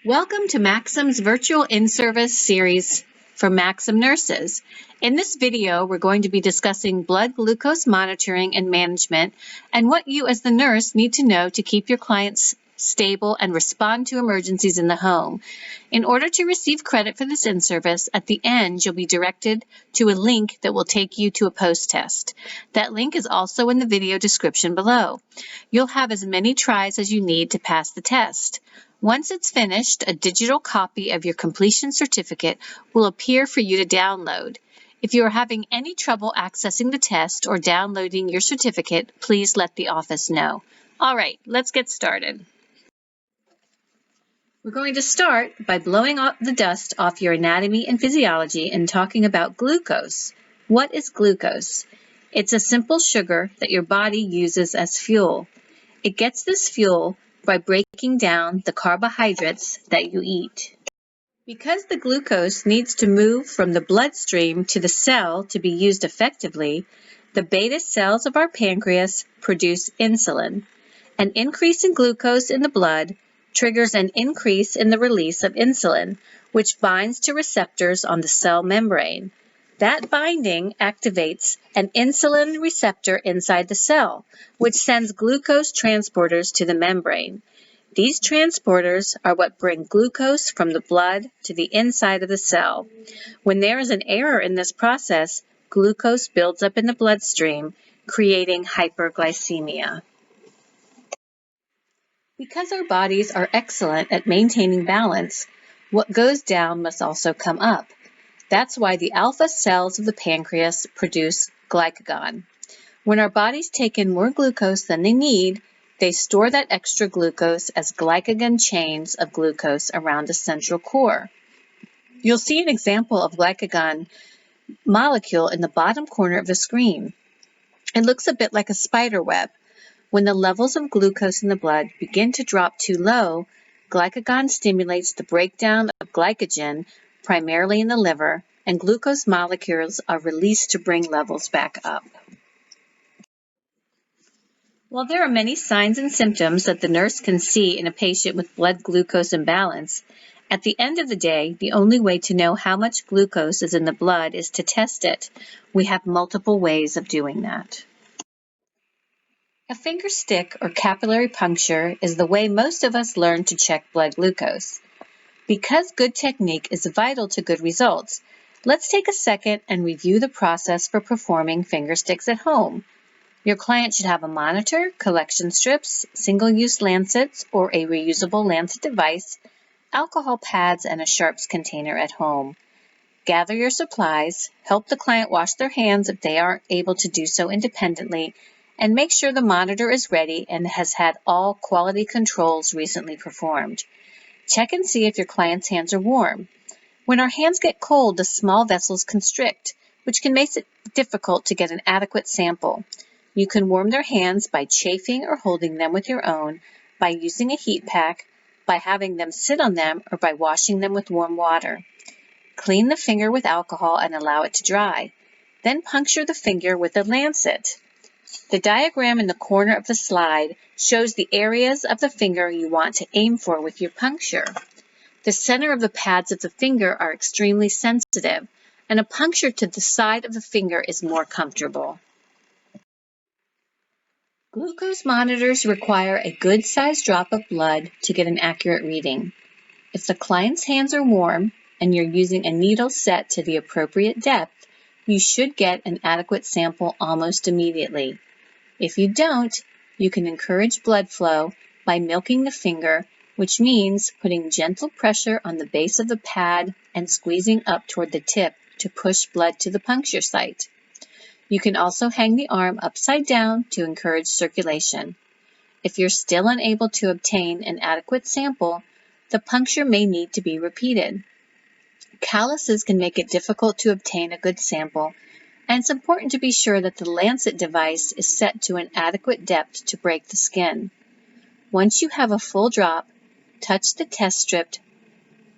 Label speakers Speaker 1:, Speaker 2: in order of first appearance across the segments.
Speaker 1: Welcome to Maxim's virtual in-service series for Maxim nurses. In this video, we're going to be discussing blood glucose monitoring and management and what you as the nurse need to know to keep your clients stable and respond to emergencies in the home. In order to receive credit for this in-service, at the end, you'll be directed to a link that will take you to a post-test. That link is also in the video description below. You'll have as many tries as you need to pass the test. Once it's finished, a digital copy of your completion certificate will appear for you to download. If you are having any trouble accessing the test or downloading your certificate, please let the office know. All right, let's get started. We're going to start by blowing off the dust off your anatomy and physiology and talking about glucose. What is glucose? It's a simple sugar that your body uses as fuel. It gets this fuel by breaking down the carbohydrates that you eat. Because the glucose needs to move from the bloodstream to the cell to be used effectively, the beta cells of our pancreas produce insulin. An increase in glucose in the blood triggers an increase in the release of insulin, which binds to receptors on the cell membrane. That binding activates an insulin receptor inside the cell, which sends glucose transporters to the membrane. These transporters are what bring glucose from the blood to the inside of the cell. When there is an error in this process, glucose builds up in the bloodstream, creating hyperglycemia. Because our bodies are excellent at maintaining balance, what goes down must also come up. That's why the alpha cells of the pancreas produce glycogen. When our bodies take in more glucose than they need, they store that extra glucose as glycogen chains of glucose around a central core. You'll see an example of glycogen molecule in the bottom corner of the screen. It looks a bit like a spider web. When the levels of glucose in the blood begin to drop too low, glycogen stimulates the breakdown of glycogen, primarily in the liver, and glucose molecules are released to bring levels back up. While there are many signs and symptoms that the nurse can see in a patient with blood glucose imbalance, at the end of the day, the only way to know how much glucose is in the blood is to test it. We have multiple ways of doing that. A finger stick or capillary puncture is the way most of us learn to check blood glucose. Because good technique is vital to good results, let's take a second and review the process for performing finger sticks at home. Your client should have a monitor, collection strips, single-use lancets or a reusable lancet device, alcohol pads, and a sharps container at home. Gather your supplies, help the client wash their hands if they aren't able to do so independently, and make sure the monitor is ready and has had all quality controls recently performed. Check and see if your client's hands are warm. When our hands get cold, the small vessels constrict, which can make it difficult to get an adequate sample. You can warm their hands by chafing or holding them with your own, by using a heat pack, by having them sit on them, or by washing them with warm water. Clean the finger with alcohol and allow it to dry. Then puncture the finger with a lancet. The diagram in the corner of the slide shows the areas of the finger you want to aim for with your puncture. The center of the pads of the finger are extremely sensitive, and a puncture to the side of the finger is more comfortable. Glucose monitors require a good-sized drop of blood to get an accurate reading. If the client's hands are warm and you're using a needle set to the appropriate depth, you should get an adequate sample almost immediately. If you don't, you can encourage blood flow by milking the finger, which means putting gentle pressure on the base of the pad and squeezing up toward the tip to push blood to the puncture site. You can also hang the arm upside down to encourage circulation. If you're still unable to obtain an adequate sample, the puncture may need to be repeated. Calluses can make it difficult to obtain a good sample, and it's important to be sure that the lancet device is set to an adequate depth to break the skin. Once you have a full drop, touch the test strip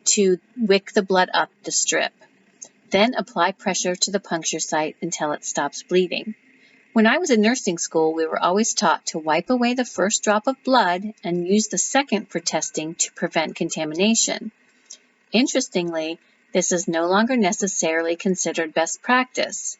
Speaker 1: to wick the blood up the strip. Then apply pressure to the puncture site until it stops bleeding. When I was in nursing school, we were always taught to wipe away the first drop of blood and use the second for testing to prevent contamination. Interestingly, this is no longer necessarily considered best practice.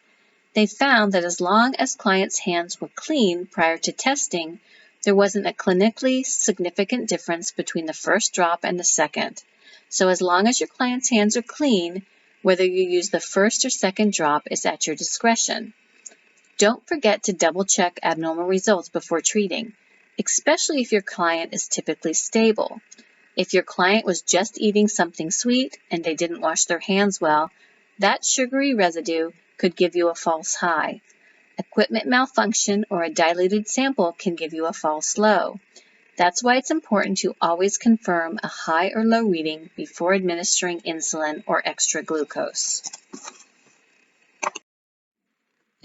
Speaker 1: They found that as long as clients' hands were clean prior to testing, there wasn't a clinically significant difference between the first drop and the second. So as long as your client's hands are clean, whether you use the first or second drop is at your discretion. Don't forget to double-check abnormal results before treating, especially if your client is typically stable. If your client was just eating something sweet and they didn't wash their hands well, that sugary residue could give you a false high. Equipment malfunction or a diluted sample can give you a false low. That's why it's important to always confirm a high or low reading before administering insulin or extra glucose.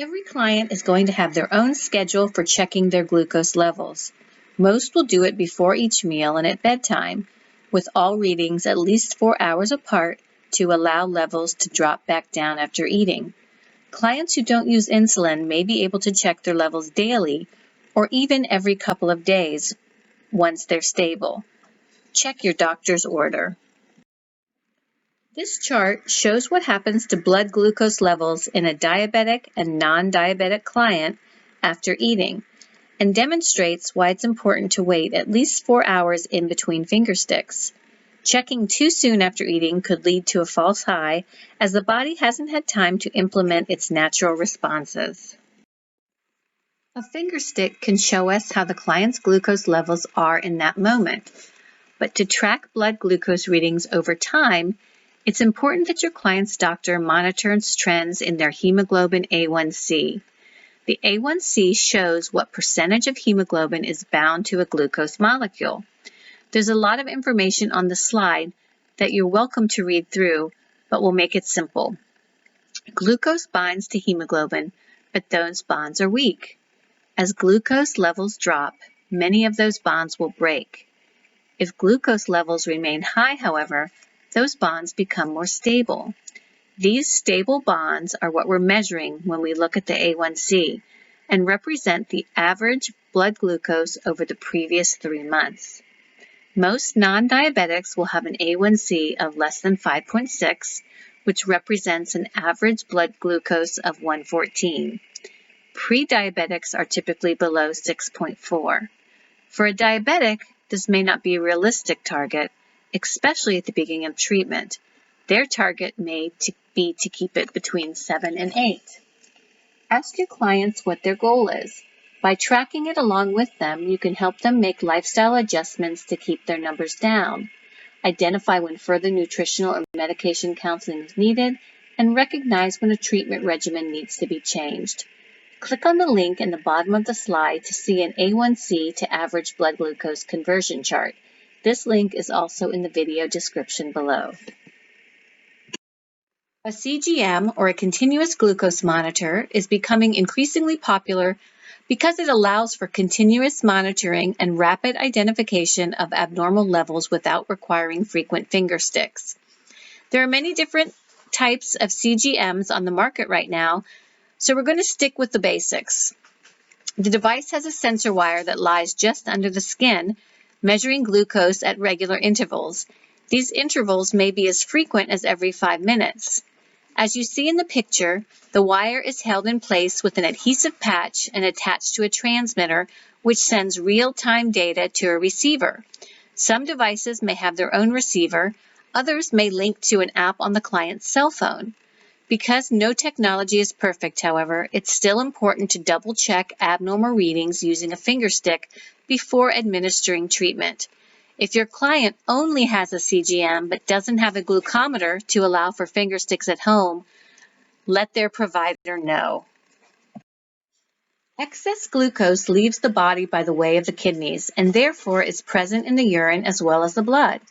Speaker 1: Every client is going to have their own schedule for checking their glucose levels. Most will do it before each meal and at bedtime, with all readings at least 4 hours apart to allow levels to drop back down after eating. Clients who don't use insulin may be able to check their levels daily or even every couple of days once they're stable. Check your doctor's order. This chart shows what happens to blood glucose levels in a diabetic and non-diabetic client after eating and demonstrates why it's important to wait at least 4 hours in between finger sticks. Checking too soon after eating could lead to a false high as the body hasn't had time to implement its natural responses. A finger stick can show us how the client's glucose levels are in that moment, but to track blood glucose readings over time, it's important that your client's doctor monitors trends in their hemoglobin A1C. The A1C shows what percentage of hemoglobin is bound to a glucose molecule. There's a lot of information on the slide that you're welcome to read through, but we'll make it simple. Glucose binds to hemoglobin, but those bonds are weak. As glucose levels drop, many of those bonds will break. If glucose levels remain high, however, those bonds become more stable. These stable bonds are what we're measuring when we look at the A1C and represent the average blood glucose over the previous 3 months. Most non-diabetics will have an A1C of less than 5.6, which represents an average blood glucose of 114. Pre-diabetics are typically below 6.4. For a diabetic, this may not be a realistic target, especially at the beginning of treatment. Their target may be to keep it between 7 and 8. Ask your clients what their goal is. By tracking it along with them, you can help them make lifestyle adjustments to keep their numbers down. Identify when further nutritional or medication counseling is needed, and recognize when a treatment regimen needs to be changed. Click on the link in the bottom of the slide to see an A1C to average blood glucose conversion chart. This link is also in the video description below. A CGM, or a continuous glucose monitor, is becoming increasingly popular because it allows for continuous monitoring and rapid identification of abnormal levels without requiring frequent finger sticks. There are many different types of CGMs on the market right now, so we're going to stick with the basics. The device has a sensor wire that lies just under the skin, measuring glucose at regular intervals. These intervals may be as frequent as every 5 minutes. As you see in the picture, the wire is held in place with an adhesive patch and attached to a transmitter, which sends real-time data to a receiver. Some devices may have their own receiver, others may link to an app on the client's cell phone. Because no technology is perfect, however, it's still important to double-check abnormal readings using a finger stick before administering treatment. If your client only has a CGM but doesn't have a glucometer to allow for finger sticks at home, let their provider know. Excess glucose leaves the body by the way of the kidneys and therefore is present in the urine as well as the blood.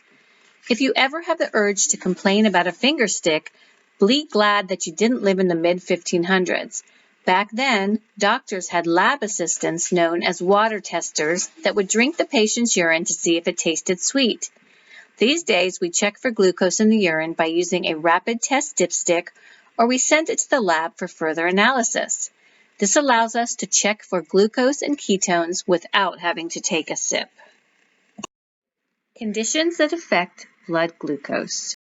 Speaker 1: If you ever have the urge to complain about a finger stick, be glad that you didn't live in the mid-1500s. Back then, doctors had lab assistants known as water testers that would drink the patient's urine to see if it tasted sweet. These days, we check for glucose in the urine by using a rapid test dipstick, or we send it to the lab for further analysis. This allows us to check for glucose and ketones without having to take a sip. Conditions that affect blood glucose.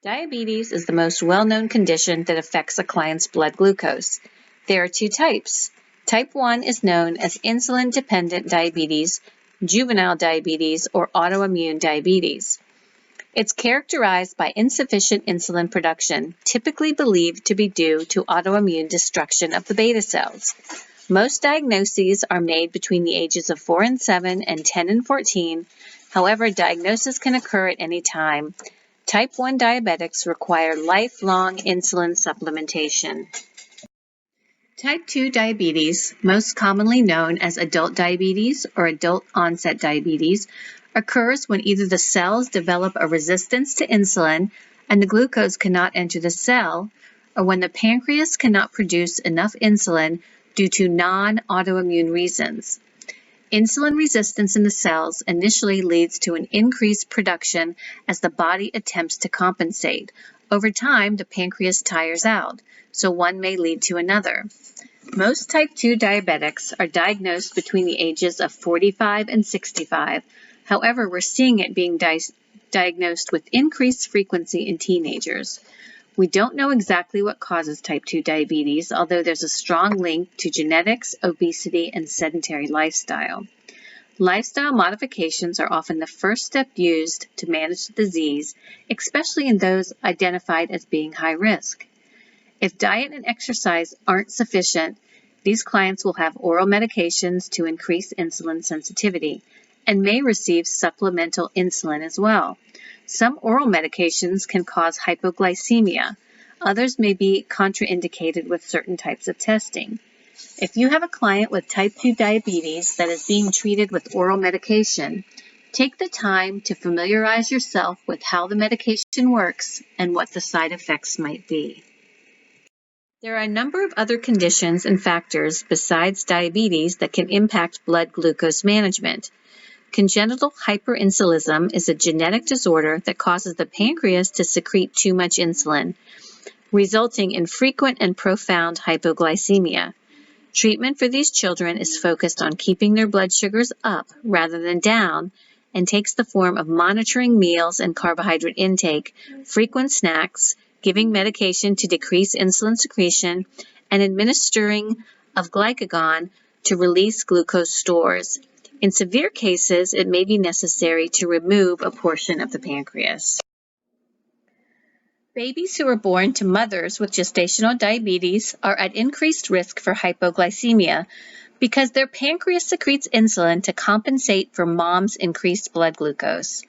Speaker 1: Diabetes is the most well-known condition that affects a client's blood glucose. There are two types. Type 1 is known as insulin-dependent diabetes, juvenile diabetes, or autoimmune diabetes. It's characterized by insufficient insulin production, typically believed to be due to autoimmune destruction of the beta cells. Most diagnoses are made between the ages of 4 and 7 and 10 and 14. However, diagnosis can occur at any time. Type 1 diabetics require lifelong insulin supplementation. Type 2 diabetes, most commonly known as adult diabetes or adult onset diabetes, occurs when either the cells develop a resistance to insulin and the glucose cannot enter the cell, or when the pancreas cannot produce enough insulin due to non-autoimmune reasons. Insulin resistance in the cells initially leads to an increased production as the body attempts to compensate. Over time, the pancreas tires out, so one may lead to another. Most type 2 diabetics are diagnosed between the ages of 45 and 65. However, we're seeing it being diagnosed with increased frequency in teenagers. We don't know exactly what causes type 2 diabetes, although there's a strong link to genetics, obesity, and sedentary lifestyle. Lifestyle modifications are often the first step used to manage the disease, especially in those identified as being high risk. If diet and exercise aren't sufficient, these clients will have oral medications to increase insulin sensitivity and may receive supplemental insulin as well. Some oral medications can cause hypoglycemia. Others may be contraindicated with certain types of testing. If you have a client with type 2 diabetes that is being treated with oral medication, take the time to familiarize yourself with how the medication works and what the side effects might be. There are a number of other conditions and factors besides diabetes that can impact blood glucose management. Congenital hyperinsulinism is a genetic disorder that causes the pancreas to secrete too much insulin, resulting in frequent and profound hypoglycemia. Treatment for these children is focused on keeping their blood sugars up rather than down and takes the form of monitoring meals and carbohydrate intake, frequent snacks, giving medication to decrease insulin secretion, and administering of glycogen to release glucose stores. In severe cases, it may be necessary to remove a portion of the pancreas. Babies who are born to mothers with gestational diabetes are at increased risk for hypoglycemia because their pancreas secretes insulin to compensate for mom's increased blood glucose.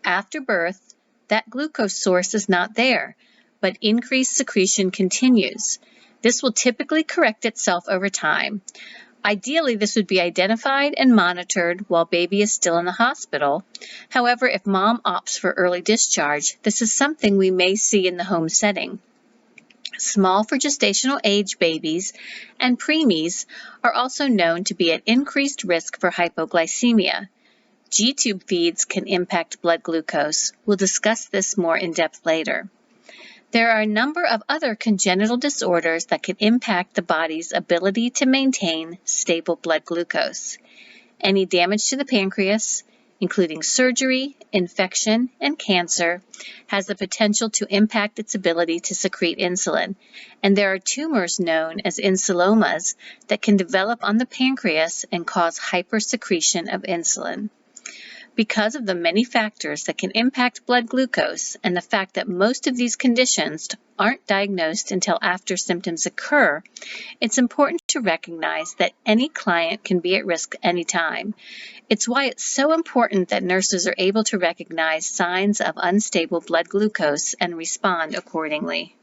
Speaker 1: After birth, that glucose source is not there, but increased secretion continues. This will typically correct itself over time. Ideally, this would be identified and monitored while baby is still in the hospital. However, if mom opts for early discharge, this is something we may see in the home setting. Small for gestational age babies and preemies are also known to be at increased risk for hypoglycemia. G-tube feeds can impact blood glucose. We'll discuss this more in depth later. There are a number of other congenital disorders that can impact the body's ability to maintain stable blood glucose. Any damage to the pancreas, including surgery, infection, and cancer, has the potential to impact its ability to secrete insulin, and there are tumors known as insulomas that can develop on the pancreas and cause hypersecretion of insulin. Because of the many factors that can impact blood glucose and the fact that most of these conditions aren't diagnosed until after symptoms occur, it's important to recognize that any client can be at risk anytime. It's why it's so important that nurses are able to recognize signs of unstable blood glucose and respond accordingly.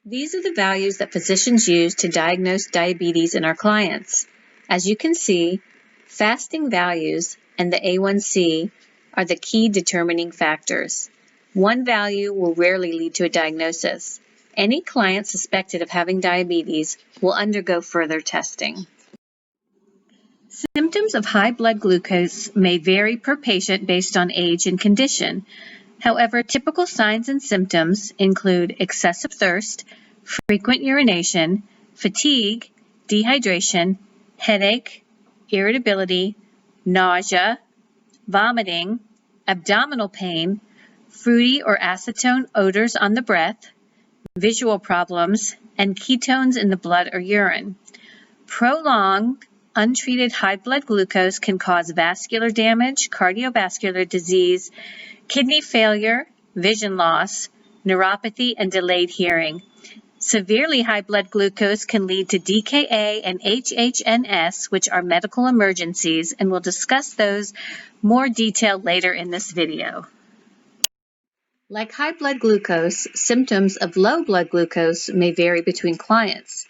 Speaker 1: These are the values that physicians use to diagnose diabetes in our clients. As you can see, fasting values and the A1C are the key determining factors. One value will rarely lead to a diagnosis. Any client suspected of having diabetes will undergo further testing. Symptoms of high blood glucose may vary per patient based on age and condition. However, typical signs and symptoms include excessive thirst, frequent urination, fatigue, dehydration, headache, irritability, nausea, vomiting, abdominal pain, fruity or acetone odors on the breath, visual problems, and ketones in the blood or urine. Prolonged, untreated high blood glucose can cause vascular damage, cardiovascular disease, kidney failure, vision loss, neuropathy, and delayed hearing. Severely high blood glucose can lead to DKA and HHNS, which are medical emergencies, and we'll discuss those more detailed later in this video. Like high blood glucose, symptoms of low blood glucose may vary between clients.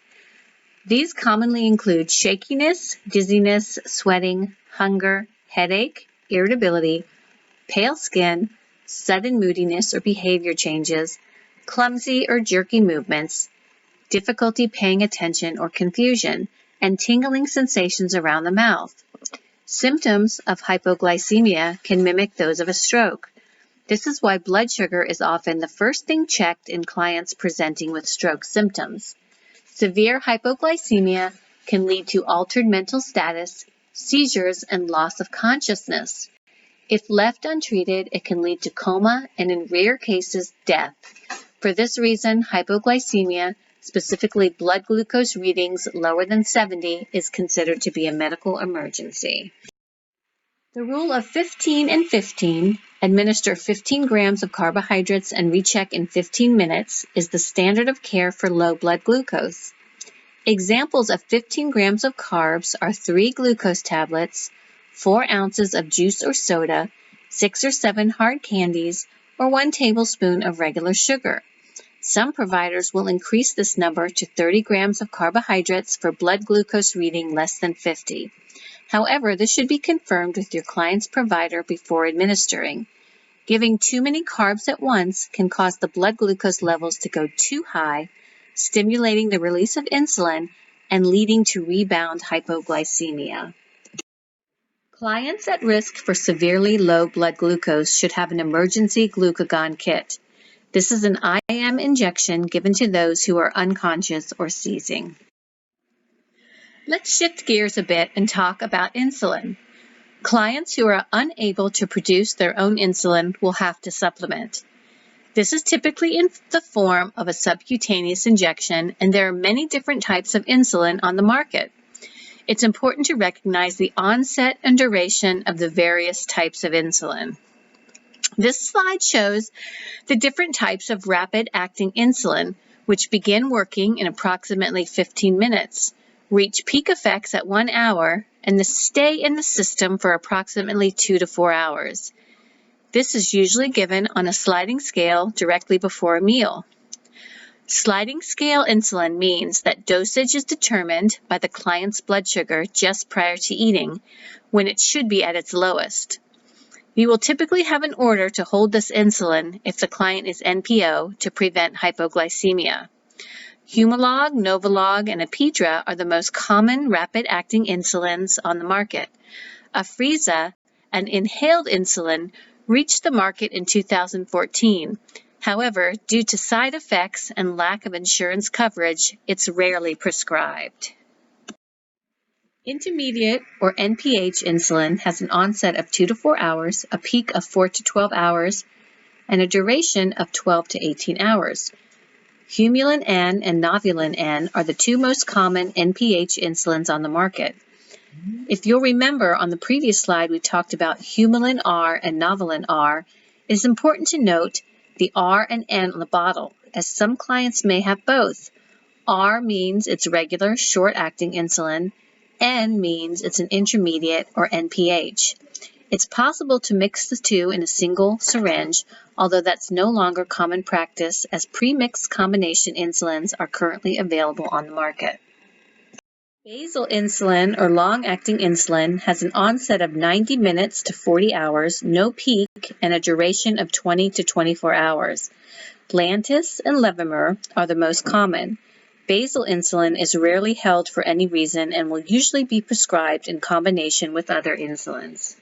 Speaker 1: These commonly include shakiness, dizziness, sweating, hunger, headache, irritability, pale skin, sudden moodiness or behavior changes, clumsy or jerky movements, difficulty paying attention or confusion, and tingling sensations around the mouth. Symptoms of hypoglycemia can mimic those of a stroke. This is why blood sugar is often the first thing checked in clients presenting with stroke symptoms. Severe hypoglycemia can lead to altered mental status, seizures, and loss of consciousness. If left untreated, it can lead to coma and, in rare cases, death. For this reason, hypoglycemia, specifically blood glucose readings lower than 70, is considered to be a medical emergency. The rule of 15 and 15, administer 15 grams of carbohydrates and recheck in 15 minutes, is the standard of care for low blood glucose. Examples of 15 grams of carbs are 3 glucose tablets, 4 ounces of juice or soda, 6 or 7 hard candies, or 1 tablespoon of regular sugar. Some providers will increase this number to 30 grams of carbohydrates for blood glucose reading less than 50. However, this should be confirmed with your client's provider before administering. Giving too many carbs at once can cause the blood glucose levels to go too high, stimulating the release of insulin and leading to rebound hypoglycemia. Clients at risk for severely low blood glucose should have an emergency glucagon kit. This is an IM injection given to those who are unconscious or seizing. Let's shift gears a bit and talk about insulin. Clients who are unable to produce their own insulin will have to supplement. This is typically in the form of a subcutaneous injection, and there are many different types of insulin on the market. It's important to recognize the onset and duration of the various types of insulin. This slide shows the different types of rapid-acting insulin, which begin working in approximately 15 minutes, reach peak effects at 1 hour, and then stay in the system for approximately 2 to 4 hours. This is usually given on a sliding scale directly before a meal. Sliding scale insulin means that dosage is determined by the client's blood sugar just prior to eating, when it should be at its lowest. You will typically have an order to hold this insulin if the client is NPO to prevent hypoglycemia. Humalog, Novolog, and Apidra are the most common rapid-acting insulins on the market. Afrezza, an inhaled insulin, reached the market in 2014. However, due to side effects and lack of insurance coverage, it's rarely prescribed. Intermediate or NPH insulin has an onset of 2 to 4 hours, a peak of 4 to 12 hours, and a duration of 12 to 18 hours. Humulin N and Novolin N are the two most common NPH insulins on the market. If you'll remember, on the previous slide we talked about Humulin R and Novolin R. It is important to note the R and N on the bottle, as some clients may have both. R means it's regular, short-acting insulin. N means it's an intermediate or NPH. It's possible to mix the two in a single syringe, although that's no longer common practice, as pre-mixed combination insulins are currently available on the market. Basal insulin, or long-acting insulin, has an onset of 90 minutes to 40 hours, no peak, and a duration of 20 to 24 hours. Lantus and Levemir are the most common. Basal insulin is rarely held for any reason and will usually be prescribed in combination with other insulins.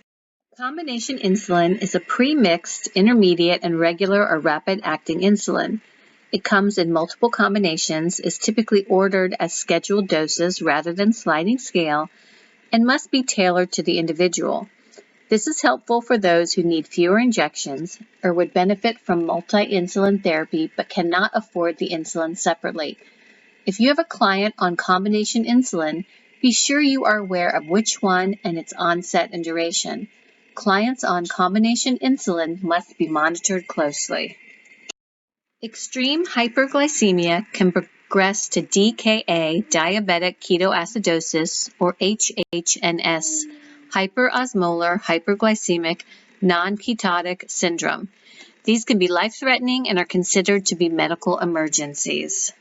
Speaker 1: Combination insulin is a pre-mixed, intermediate, and regular or rapid-acting insulin. It comes in multiple combinations, is typically ordered as scheduled doses rather than sliding scale, and must be tailored to the individual. This is helpful for those who need fewer injections or would benefit from multi-insulin therapy but cannot afford the insulin separately. If you have a client on combination insulin, be sure you are aware of which one and its onset and duration. Clients on combination insulin must be monitored closely. Extreme hyperglycemia can progress to DKA, Diabetic Ketoacidosis, or HHNS, Hyperosmolar Hyperglycemic Nonketotic syndrome. These can be life-threatening and are considered to be medical emergencies.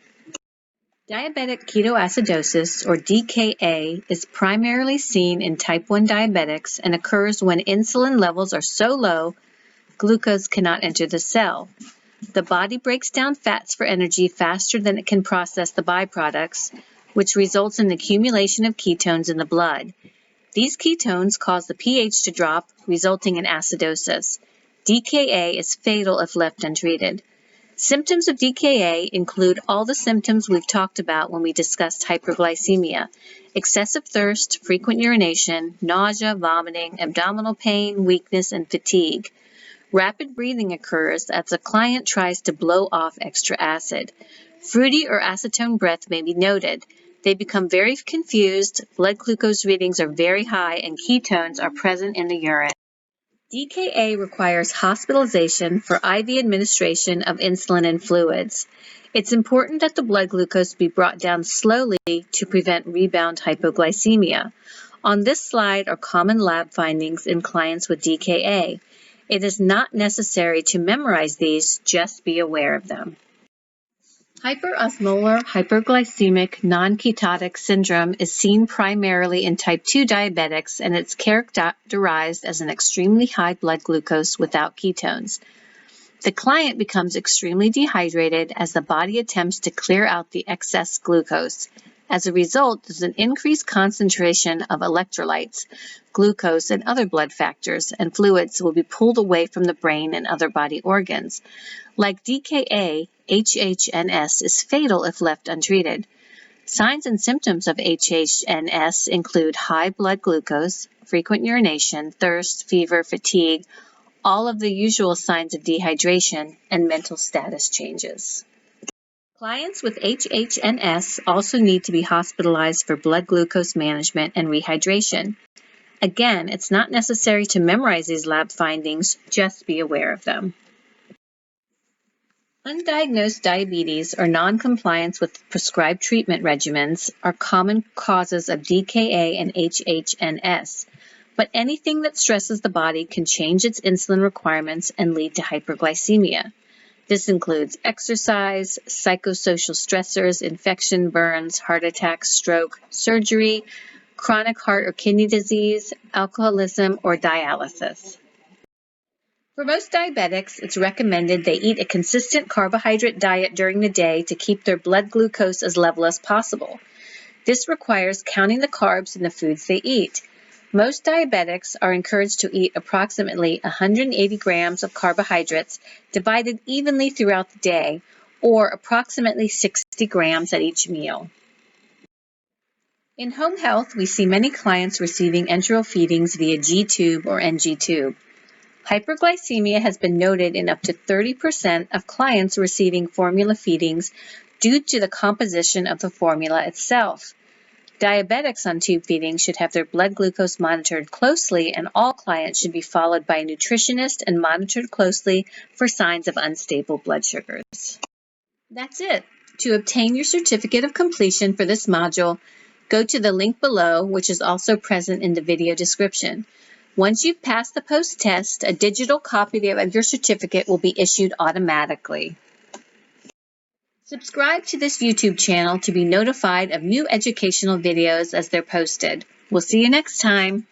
Speaker 1: Diabetic ketoacidosis, or DKA, is primarily seen in type 1 diabetics and occurs when insulin levels are so low, glucose cannot enter the cell. The body breaks down fats for energy faster than it can process the byproducts, which results in the accumulation of ketones in the blood. These ketones cause the pH to drop, resulting in acidosis. DKA is fatal if left untreated. Symptoms of DKA include all the symptoms we've talked about when we discussed hyperglycemia: excessive thirst, frequent urination, nausea, vomiting, abdominal pain, weakness, and fatigue. Rapid breathing occurs as the client tries to blow off extra acid. Fruity or acetone breath may be noted. They become very confused, blood glucose readings are very high, and ketones are present in the urine. DKA requires hospitalization for IV administration of insulin and fluids. It's important that the blood glucose be brought down slowly to prevent rebound hypoglycemia. On this slide are common lab findings in clients with DKA. It is not necessary to memorize these, just be aware of them. Hyperosmolar hyperglycemic nonketotic syndrome is seen primarily in type 2 diabetics, and it's characterized as an extremely high blood glucose without ketones. The client becomes extremely dehydrated as the body attempts to clear out the excess glucose. As a result, there's an increased concentration of electrolytes, glucose, and other blood factors, and fluids will be pulled away from the brain and other body organs. Like DKA, HHNS is fatal if left untreated. Signs and symptoms of HHNS include high blood glucose, frequent urination, thirst, fever, fatigue, all of the usual signs of dehydration, and mental status changes. Clients with HHNS also need to be hospitalized for blood glucose management and rehydration. Again, it's not necessary to memorize these lab findings, just be aware of them. Undiagnosed diabetes or noncompliance with prescribed treatment regimens are common causes of DKA and HHNS, but anything that stresses the body can change its insulin requirements and lead to hyperglycemia. This includes exercise, psychosocial stressors, infection, burns, heart attack, stroke, surgery, chronic heart or kidney disease, alcoholism, or dialysis. For most diabetics, it's recommended they eat a consistent carbohydrate diet during the day to keep their blood glucose as level as possible. This requires counting the carbs in the foods they eat. Most diabetics are encouraged to eat approximately 180 grams of carbohydrates divided evenly throughout the day, or approximately 60 grams at each meal. In home health, we see many clients receiving enteral feedings via G-tube or NG-tube. Hyperglycemia has been noted in up to 30% of clients receiving formula feedings due to the composition of the formula itself. Diabetics on tube feeding should have their blood glucose monitored closely, and all clients should be followed by a nutritionist and monitored closely for signs of unstable blood sugars. That's it. To obtain your certificate of completion for this module, go to the link below, which is also present in the video description. Once you've passed the post-test, a digital copy of your certificate will be issued automatically. Subscribe to this YouTube channel to be notified of new educational videos as they're posted. We'll see you next time.